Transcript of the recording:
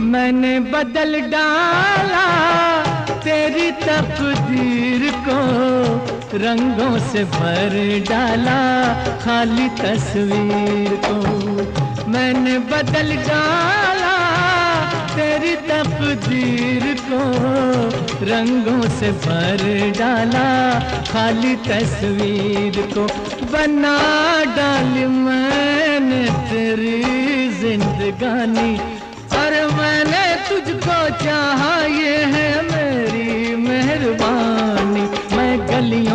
मैंने बदल डाला तेरी तकदीर को, रंगों से भर डाला खाली तस्वीर को। मैंने बदल डाला तेरी तकदीर को, रंगों से भर डाला खाली तस्वीर को। बना डाली मैंने तेरी जिंदगानी, और मैंने तुझको चाहा